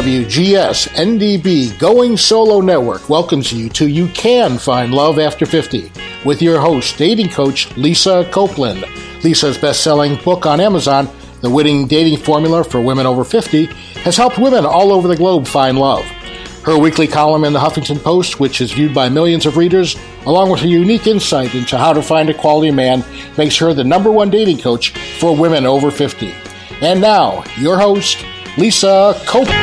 WGSN-DB Going Solo Network welcomes you to You Can Find Love After 50 with your host, dating coach Lisa Copeland. Lisa's best-selling book on Amazon, The Winning Dating Formula for Women Over 50, has helped women all over the globe find love. Her weekly column in the Huffington Post, which is viewed by millions of readers, along with her unique insight into how to find a quality man, makes her the number one dating coach for women over 50. And now, your host, Lisa Copeland.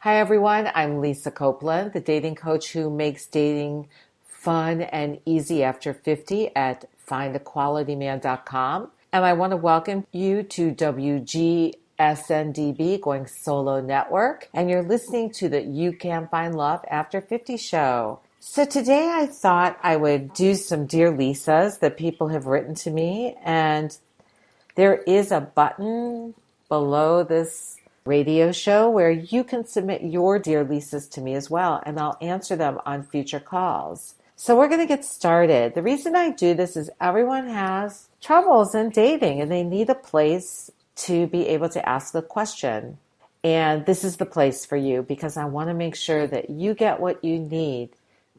Hi everyone, I'm Lisa Copeland, the dating coach who makes dating fun and easy after 50 at findaqualityman.com. And I want to welcome you to WGSN-DB Going Solo Network. And you're listening to the You Can Find Love After 50 show. So today I thought I would do some Dear Lisas that people have written to me. And there is a button below this radio show where you can submit your Dear Lisas to me as well, and I'll answer them on future calls. So we're going to get started. The reason I do this is everyone has troubles in dating and they need a place to be able to ask the question. And this is the place for you because I want to make sure that you get what you need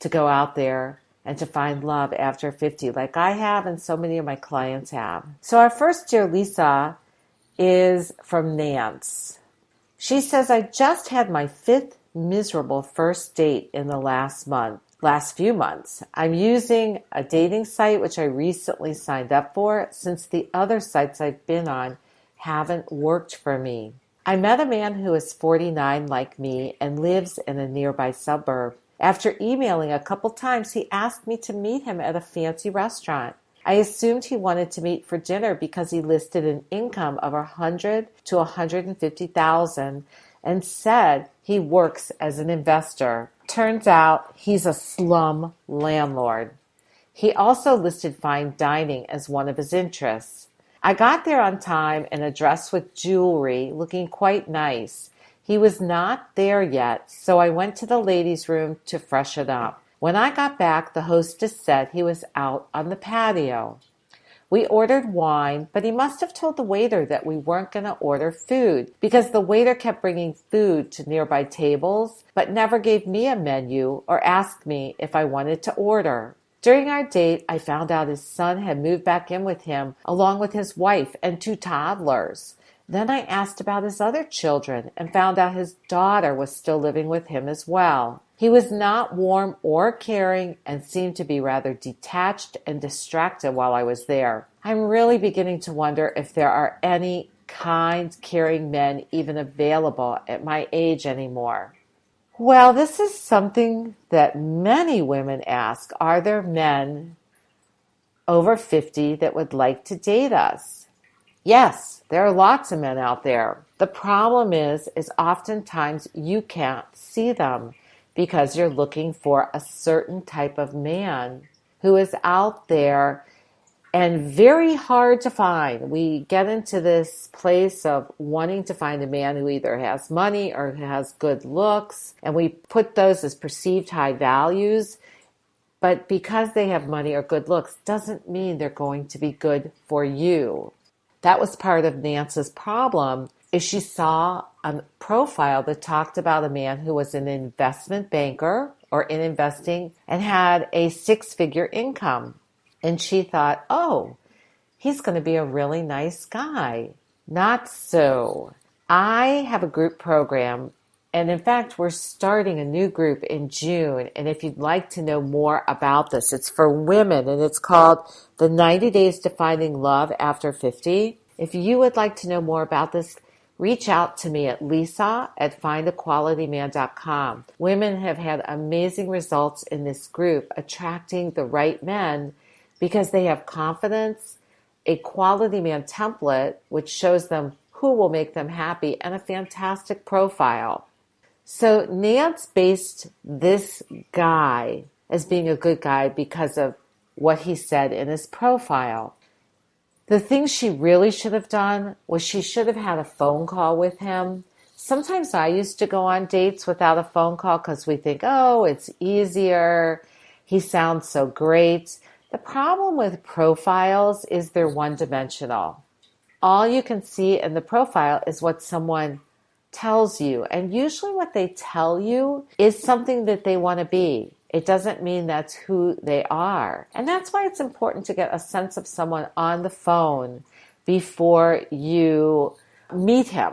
to go out there and to find love after 50 like I have and so many of my clients have. So our first Dear Lisa is from Nance. She says, I just had my 5th miserable first date in the last few months. I'm using a dating site which I recently signed up for since the other sites I've been on haven't worked for me. I met a man who is 49 like me and lives in a nearby suburb. After emailing a couple times, he asked me to meet him at a fancy restaurant. I assumed he wanted to meet for dinner because he listed an income of $100,000 to $150,000 and said he works as an investor. Turns out he's a slum landlord. He also listed fine dining as one of his interests. I got there on time in a dress with jewelry, looking quite nice. He was not there yet, so I went to the ladies' room to freshen up. When I got back, the hostess said he was out on the patio. We ordered wine, but he must have told the waiter that we weren't going to order food because the waiter kept bringing food to nearby tables, but never gave me a menu or asked me if I wanted to order. During our date, I found out his son had moved back in with him along with his wife and 2 toddlers. Then I asked about his other children and found out his daughter was still living with him as well. He was not warm or caring and seemed to be rather detached and distracted while I was there. I'm really beginning to wonder if there are any kind, caring men even available at my age anymore. Well, this is something that many women ask. Are there men over 50 that would like to date us? Yes, there are lots of men out there. The problem is oftentimes you can't see them because you're looking for a certain type of man who is out there and very hard to find. We get into this place of wanting to find a man who either has money or who has good looks, and we put those as perceived high values. But because they have money or good looks doesn't mean they're going to be good for you. That was part of Nance's problem, is she saw a profile that talked about a man who was an investment banker or in investing and had a 6-figure income. And she thought, oh, he's going to be a really nice guy. Not so. I have a group program, and in fact, we're starting a new group in June. And if you'd like to know more about this, it's for women, and it's called the 90 Days to Finding Love After 50. If you would like to know more about this, reach out to me at lisa@findaqualityman.com. Women have had amazing results in this group, attracting the right men because they have confidence, a quality man template, which shows them who will make them happy, and a fantastic profile. So Nance based this guy as being a good guy because of what he said in his profile. The thing she really should have done was she should have had a phone call with him Sometimes I used to go on dates without a phone call because we think, oh, it's easier. He sounds so great. The problem with profiles is they're one-dimensional. All you can see in the profile is what someone tells you. And usually what they tell you is something that they want to be. It doesn't mean that's who they are. And that's why it's important to get a sense of someone on the phone before you meet him.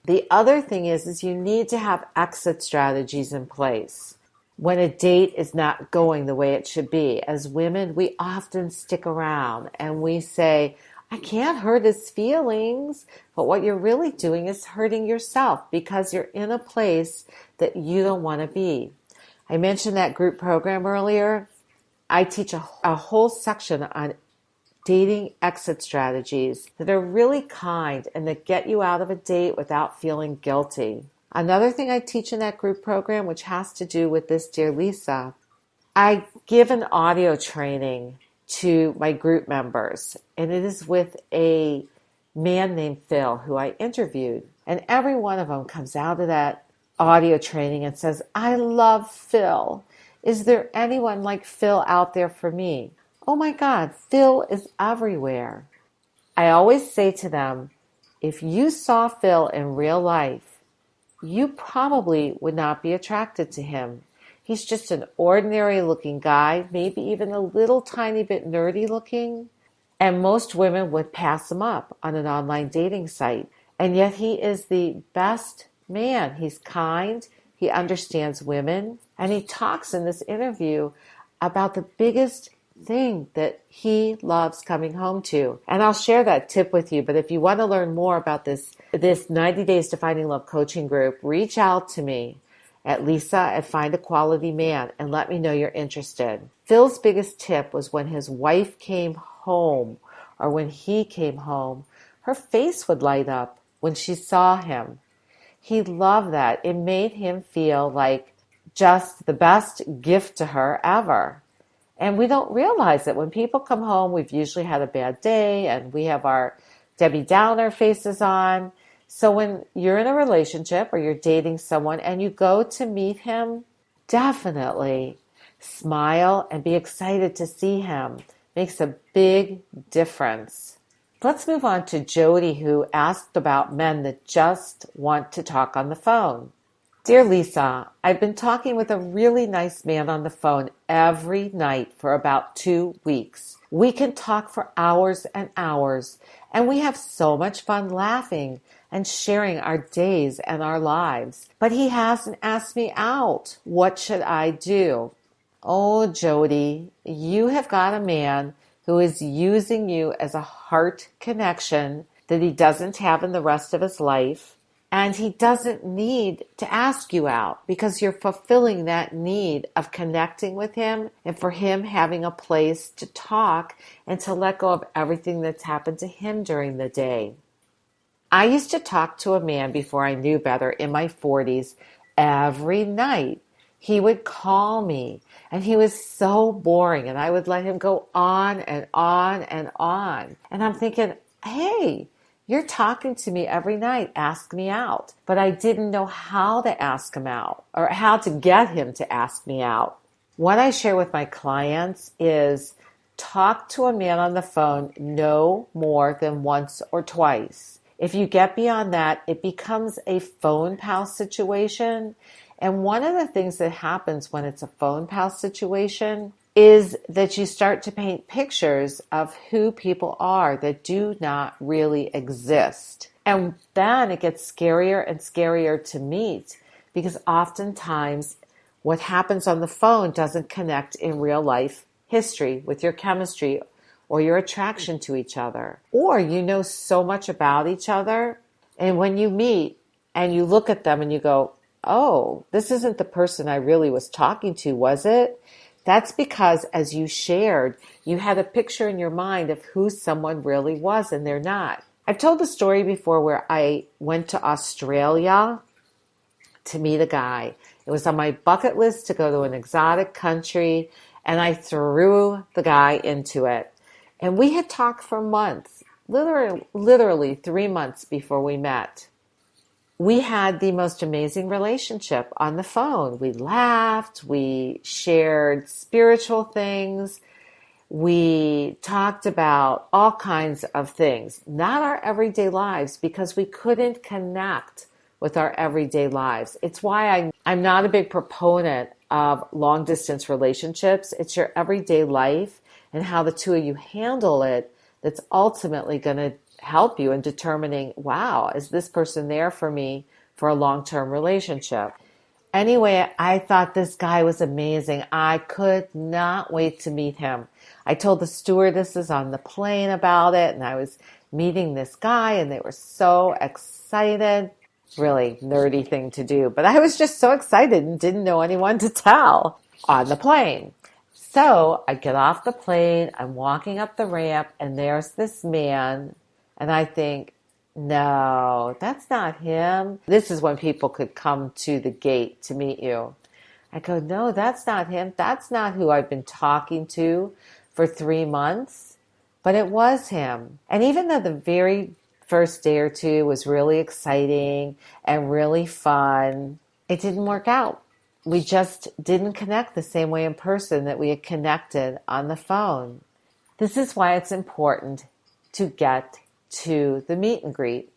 The other thing is you need to have exit strategies in place. When a date is not going the way it should be, as women, we often stick around and we say, I can't hurt his feelings. But what you're really doing is hurting yourself because you're in a place that you don't want to be. I mentioned that group program earlier. I teach a whole section on dating exit strategies that are really kind and that get you out of a date without feeling guilty. Another thing I teach in that group program, which has to do with this, dear Lisa, I give an audio training to my group members, and it is with a man named Phil who I interviewed. And every one of them comes out of that audio training and says, I love Phil. Is there anyone like Phil out there for me? Oh my God, Phil is everywhere. I always say to them, if you saw Phil in real life, you probably would not be attracted to him. He's just an ordinary looking guy, maybe even a little tiny bit nerdy looking. And most women would pass him up on an online dating site. And yet he is the best man. He's kind, he understands women, and he talks in this interview about the biggest thing that he loves coming home to. And I'll share that tip with you. But if you want to learn more about this 90 Days to Finding Love coaching group, reach out to me at Lisa at Find a Quality Man and let me know you're interested. Phil's biggest tip was when his wife came home or when he came home, her face would light up when she saw him. He loved that. It made him feel like just the best gift to her ever. And we don't realize it. When people come home, we've usually had a bad day and we have our Debbie Downer faces on. So when you're in a relationship or you're dating someone and you go to meet him, definitely smile and be excited to see him. Makes a big difference. Let's move on to Jody, who asked about men that just want to talk on the phone. Dear Lisa, I've been talking with a really nice man on the phone every night for about 2 weeks. We can talk for hours and hours, and we have so much fun laughing and sharing our days and our lives. But he hasn't asked me out. What should I do? Oh, Jody, you have got a man who is using you as a heart connection that he doesn't have in the rest of his life. And he doesn't need to ask you out because you're fulfilling that need of connecting with him and for him having a place to talk and to let go of everything that's happened to him during the day. I used to talk to a man before I knew better in my 40s every night. He would call me and he was so boring and I would let him go on and on and on. And I'm thinking, hey, you're talking to me every night, ask me out. But I didn't know how to ask him out or how to get him to ask me out. What I share with my clients is talk to a man on the phone no more than once or twice. If you get beyond that, it becomes a phone pal situation. And one of the things that happens when it's a phone pal situation is that you start to paint pictures of who people are that do not really exist. And then it gets scarier and scarier to meet because oftentimes what happens on the phone doesn't connect in real life history with your chemistry or your attraction to each other. Or you know so much about each other, and when you meet and you look at them and you go, oh, this isn't the person I really was talking to, was it? That's because as you shared, you had a picture in your mind of who someone really was, and they're not. I've told the story before where I went to Australia to meet a guy. It was on my bucket list to go to an exotic country, and I threw the guy into it. And we had talked for months, literally 3 months before we met. we had the most amazing relationship on the phone. We laughed, we shared spiritual things, we talked about all kinds of things, not our everyday lives, because we couldn't connect with our everyday lives. It's why I'm not a big proponent of long distance relationships. It's your everyday life and how the two of you handle it that's ultimately going to help you in determining, wow, is this person there for me for a long-term relationship? Anyway, I thought this guy was amazing. I could not wait to meet him. I told the stewardesses on the plane about it, and I was meeting this guy, and they were so excited. Really nerdy thing to do, but I was just so excited and didn't know anyone to tell on the plane. So I get off the plane, I'm walking up the ramp, and there's this man, and I think, no, that's not him. This is when people could come to the gate to meet you. I go, no, that's not him. That's not who I've been talking to for 3 months. But it was him. And even though the very first day or two was really exciting and really fun, it didn't work out. We just didn't connect the same way in person that we had connected on the phone. This is why it's important to get to the meet and greet.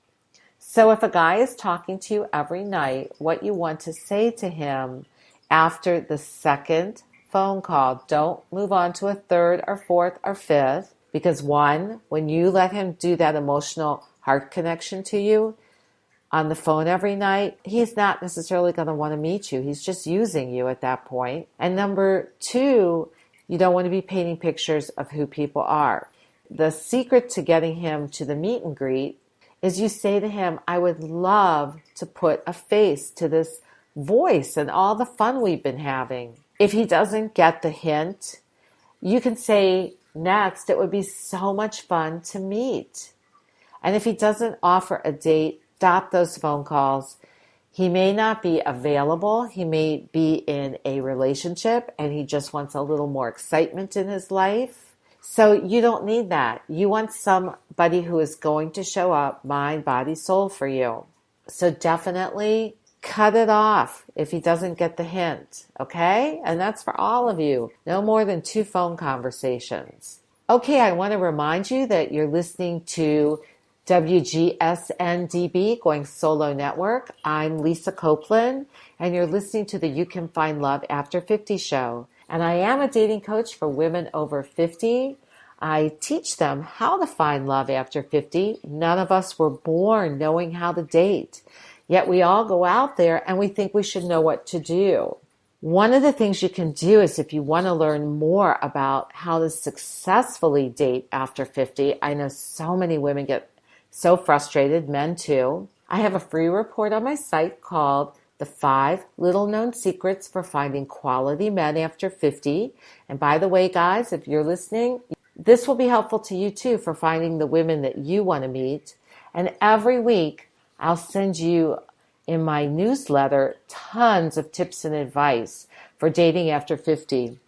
So if a guy is talking to you every night, what you want to say to him after the second phone call, don't move on to a third or fourth or fifth, because one, when you let him do that emotional heart connection to you on the phone every night, he's not necessarily going to want to meet you. He's just using you at that point. And number two, you don't want to be painting pictures of who people are. The secret to getting him to the meet and greet is you say to him, I would love to put a face to this voice and all the fun we've been having. If he doesn't get the hint, you can say next, it would be so much fun to meet. And if he doesn't offer a date, stop those phone calls. He may not be available. He may be in a relationship and he just wants a little more excitement in his life. So you don't need that. You want somebody who is going to show up mind, body, soul for you. So definitely cut it off if he doesn't get the hint, okay? And that's for all of you. No more than 2 phone conversations. Okay, I want to remind you that you're listening to WGSN-DB, Going Solo Network. I'm Lisa Copeland, and you're listening to the You Can Find Love After 50 show. And I am a dating coach for women over 50. I teach them how to find love after 50. None of us were born knowing how to date. Yet we all go out there and we think we should know what to do. One of the things you can do is if you want to learn more about how to successfully date after 50, I know so many women get so frustrated, men too. I have a free report on my site called The 5 Little Known Secrets for Finding Quality Men After 50. And by the way, guys, if you're listening, this will be helpful to you too for finding the women that you want to meet. And every week, I'll send you in my newsletter tons of tips and advice for dating after 50.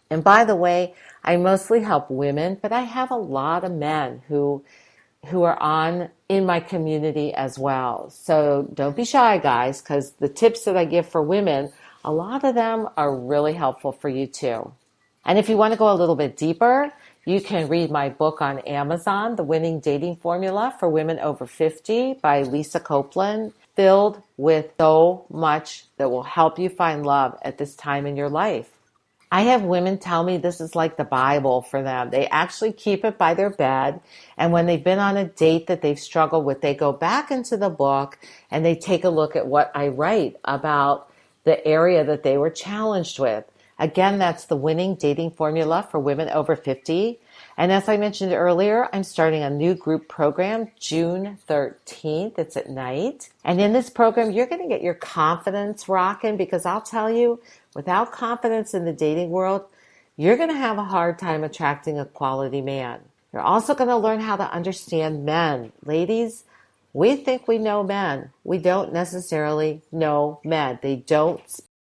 And by the way, I mostly help women, but I have a lot of men who are in my community as well. So don't be shy, guys, because the tips that I give for women, a lot of them are really helpful for you too. And if you want to go a little bit deeper, you can read my book on Amazon, The Winning Dating Formula for Women Over 50 by Lisa Copeland, filled with so much that will help you find love at this time in your life. I have women tell me this is like the Bible for them. They actually keep it by their bed, and when they've been on a date that they've struggled with, they go back into the book and they take a look at what I write about the area that they were challenged with. Again, that's The Winning Dating Formula for Women Over 50. And as I mentioned earlier, I'm starting a new group program June 13th. It's at night. And in this program, you're going to get your confidence rocking, because I'll tell you, without confidence in the dating world, you're going to have a hard time attracting a quality man. You're also going to learn how to understand men. Ladies, we think we know men. We don't necessarily know men. They don't